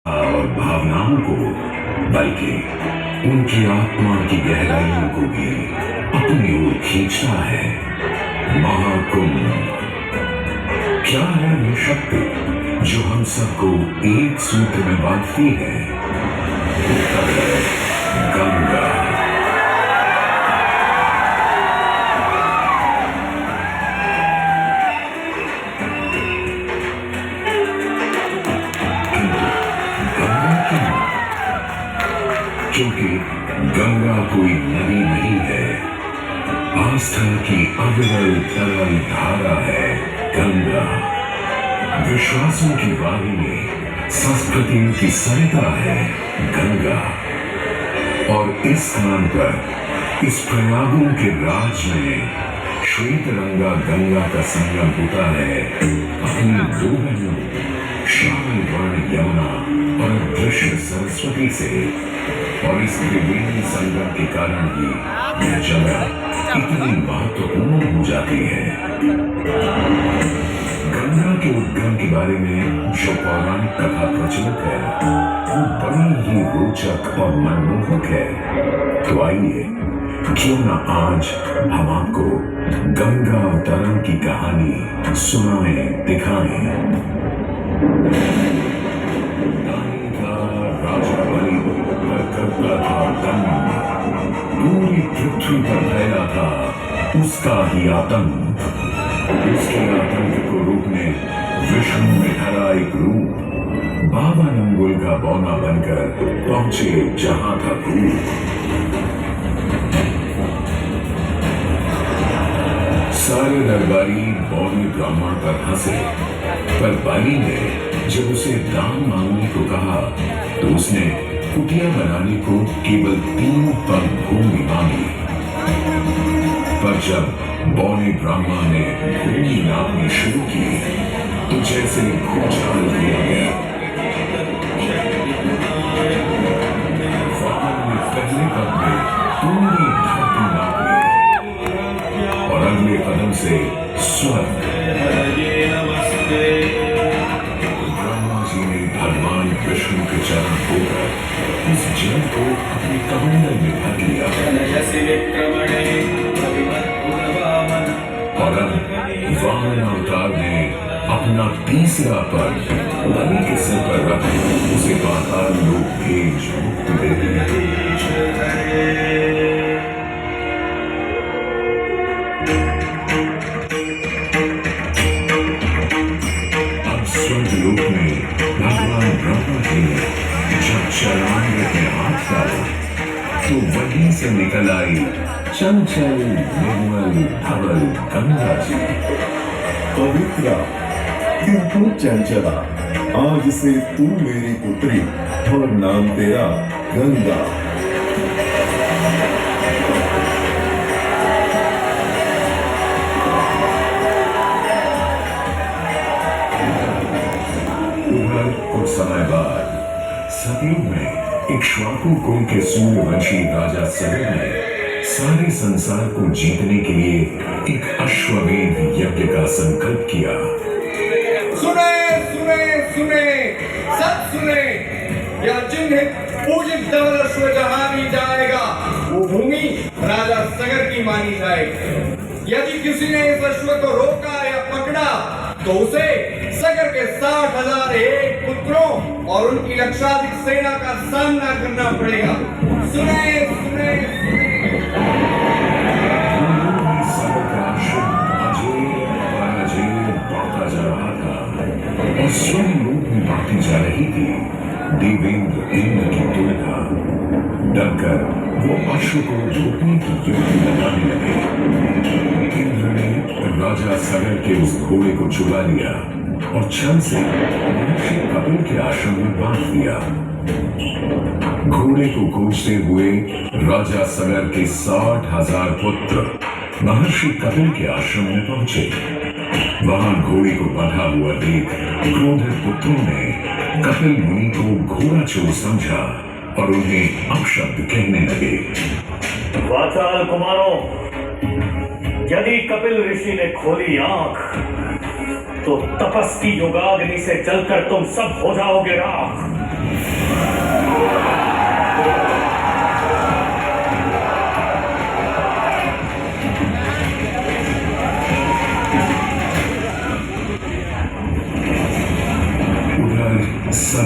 और भावनाओं को, बल्कि उनकी आत्मा की गहराइयों को भी अपनी ओर खींचता है। महाकुंभ क्या है वो शक्ति जो हम सबको एक सूत्र में बांधती है? उत्तर है गंगा। क्योंकि गंगा कोई नदी नहीं है, आस्था की अविरल तरल धारा है गंगा। विश्वासों की वाणी में संस्कृतियों की सरिता है गंगा। और इस स्थान पर, इस प्रयागों के राज में श्वेत रंगा गंगा का संगम होता है अपनी दो बहनों श्यामल वर्ण यमुना और दृश्य सरस्वती से। और इस त्रिवेणी संगम के कारण ही यह जगह इतनी महत्वपूर्ण हो जाती है। गंगा के उद्गम के बारे में जो पौराणिक कथा प्रचलित है वो बड़ी ही रोचक और मनमोहक है। तो आइए क्यों न आज हम आपको गंगा अवतरण की कहानी सुनाएं, दिखाएं। राजा बलि करता था दंड, पूरी पृथ्वी पर फैला था उसका ही आतंक। उसके आतंक को रोकने विष्णु ने धरा एक रूप, 52 अंगुल का बौना बनकर पहुंचे जहां था भूत। सारे दरबारी बौने ब्राह्मण पर हंसे, पर बलि ने जब उसे दान मांगने को कहा तो उसने कुटिया बनाने को केवल 3 पग भूमि मांगी। पर जब बौने ब्राह्मण ने भूमि नापनी शुरू की तो जैसे भूचाल दिया गया। पहले पग में पूरी धरती नाप ली और अगले कदम से स्वर्ग। ब्रह्मा जी ने भगवान विष्णु के चरण होकर इस जल को अपने कमंडल में भर लिया। और अब वामन अवतार ने अपना तीसरा पग बलि के सिर पर रख उसे पाताल लोक भेज मुक्त दे दिया। अब स्वर्गलोक में भगवान ब्रह्मा जी ने जब चरणामृत में हाथ डाला तो वहीं से निकल आई चंचल निर्मल धवल गंगा जी। पवित्रा किंतु चंचला, आज से तू मेरी पुत्री और नाम तेरा गंगा। कुछ समय बाद सतयुग में इक्ष्वाकु कुल के सूर्यवंशी राजा सगर ने सारे संसार को जीतने के लिए एक अश्वमेध यज्ञ का संकल्प किया। सुने सुने सुने सब सुने, यह चिन्हित पूजित धवल अश्व जहां भी जाएगा वो भूमि राजा सगर की मानी जाएगी। यदि किसी ने इस अश्व को रोका या पकड़ा तो उसे सगर के 60,000 एक पुत्रों और उनकी लक्षाधिक सेना का सामना करना पड़ेगा। सुने सुने बढ़ता जा रहा था और स्वयं लोक में बढ़ती जा रही थी। देवेंद्र इंद्र की तुलना डरकर वो अश्व को रोकने की युक्ति लगाने लगे। इंद्र ने राजा सगर के उस घोड़े को चुरा लिया और छल से महर्षि कपिल के आश्रम में बांध दिया। घोड़े को खोजते हुए राजा सगर के 60,000 पुत्र महर्षि कपिल के आश्रम में पहुंचे। वहां घोड़े को बंधा हुआ देख क्रोधित पुत्रों ने कपिल मुनि को घोड़ा चोर समझा और उन्हें अपशब्द कहने लगे। वाचाल कुमारों, यदि कपिल ऋषि ने खोली आंख तो तपस्वी योगाग्नि से जलकर तुम सब हो जाओगे राख।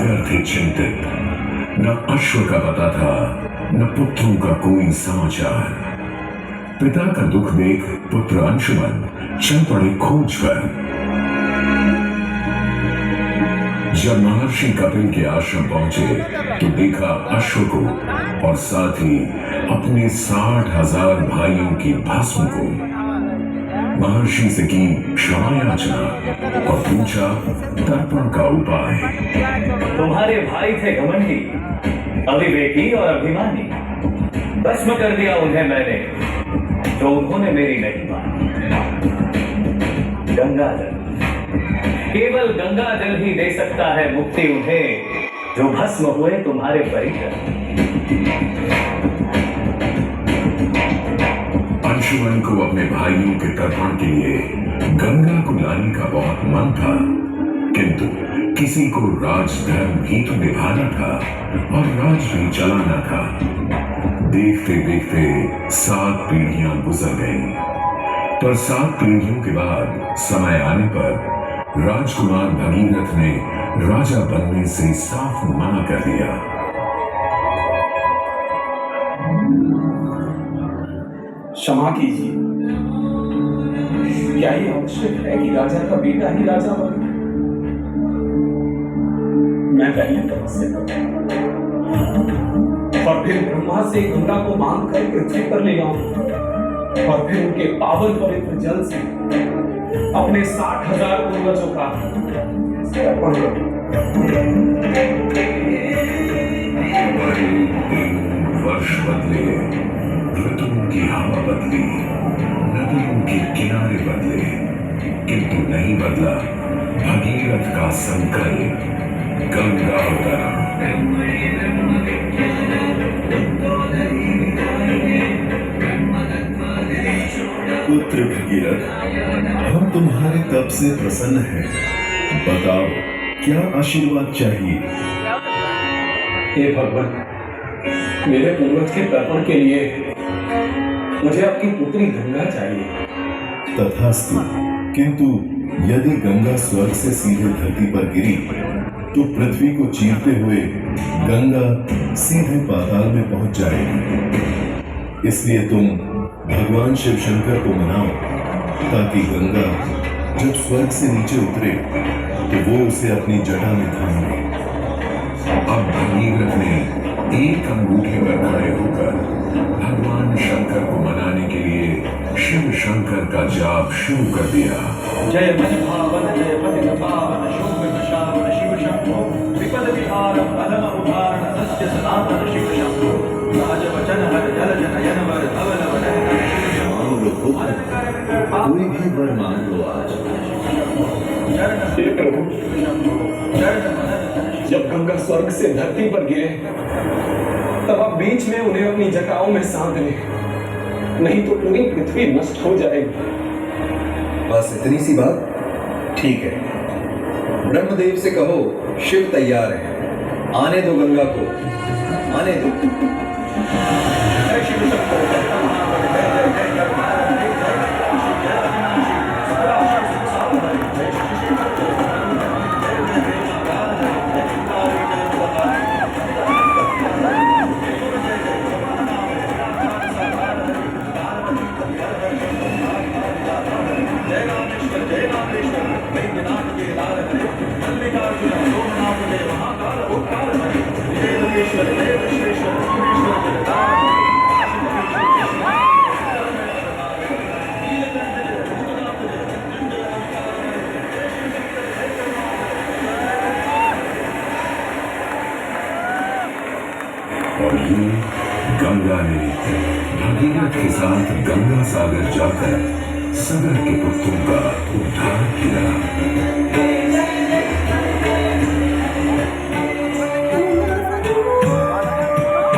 सागर थे चिंतित। न अश्व का पता था, न पुत्रों का कोई समाचार। पिता का दुख देख पुत्र अंशुमन चल पड़े खोज पर। जब महर्षि कपिल के आश्रम पहुंचे तो देखा अश्व को और साथ ही अपने 60,000 भाइयों की भस्म को। महर्षि से की क्षमा याचना और पूछा तर्पण का उपाय। तुम्हारे भाई थे घमंडी, अविवेकी और अभिमानी। भस्म कर दिया उन्हें मैंने, जो उन्होंने मेरी नहीं मानी। गंगाजल, केवल गंगाजल ही दे सकता है मुक्ति उन्हें, जो भस्म हुए तुम्हारे परिकर। अंशुमन को अपने भाइयों के तर्पण के लिए गंगा को लाने का बहुत मन था, किंतु किसी को राजधर्म भी तो निभाना था और राज भी चलाना था। देखते देखते 7 पीढ़ियां गुजर गईं, पर 7 पीढ़ियों के बाद समय आने पर राजकुमार भगीरथ ने राजा बनने से साफ मना कर दिया। क्षमा कीजिए, क्या ये आवश्यक है कि राजा का बेटा ही राजा बने? मैं पहले तपस्या करूं और फिर ब्रह्मा से गंगा को मांग कर पृथ्वी पर ले आऊं और फिर उनके पावन पवित्र जल से अपने 60,000 पूर्वजों का अर्पण करूं। वर्ष बदले, ऋतुओं की हवा बदली, नदियों के किनारे बदले, किंतु नहीं बदला भगीरथ का संकल्प, गंगा अवतरण। पुत्र भगीरथ, हम तुम्हारे तप से प्रसन्न हैं। बताओ क्या आशीर्वाद चाहिए? हे भगवान, मेरे पूर्वज के तर्पण के लिए मुझे आपकी पुत्री गंगा चाहिए। तथास्तु, किंतु यदि गंगा स्वर्ग से सीधे धरती पर गिरी तो पृथ्वी को चीरते हुए गंगा सीधे पाताल में पहुंच जाएगी। इसलिए तुम भगवान शिव शंकर को मनाओ ताकि गंगा जब स्वर्ग से नीचे उतरे तो वो उसे अपनी जटा में थाम ले। अब भगीरथ ने एक अंगूठे पर खड़े होकर भगवान शंकर को मनाने के लिए शिव शंकर का जाप शुरू कर दिया। जय मन भावन, जय पतित पावन, शोभ विशावन शिव शंभो, विपद विहारम अधम उदाहरण सत्य सनातन शिव शंभो, राज वचन हर जल जनयन वर धवल वदन। कोई भी वर मांग लो आज। हे प्रभु, जब गंगा स्वर्ग से धरती पर गिरे तब आप बीच में उन्हें अपनी जटाओं में सांध लें, नहीं तो पूरी पृथ्वी नष्ट हो जाएगी। बस इतनी सी बात? ठीक है, ब्रह्मदेव से कहो शिव तैयार है, आने दो गंगा को, आने दो। और यूं गंगा ने भगीरथ के साथ गंगा सागर जाकर सगर के पुत्रों का उद्धार किया।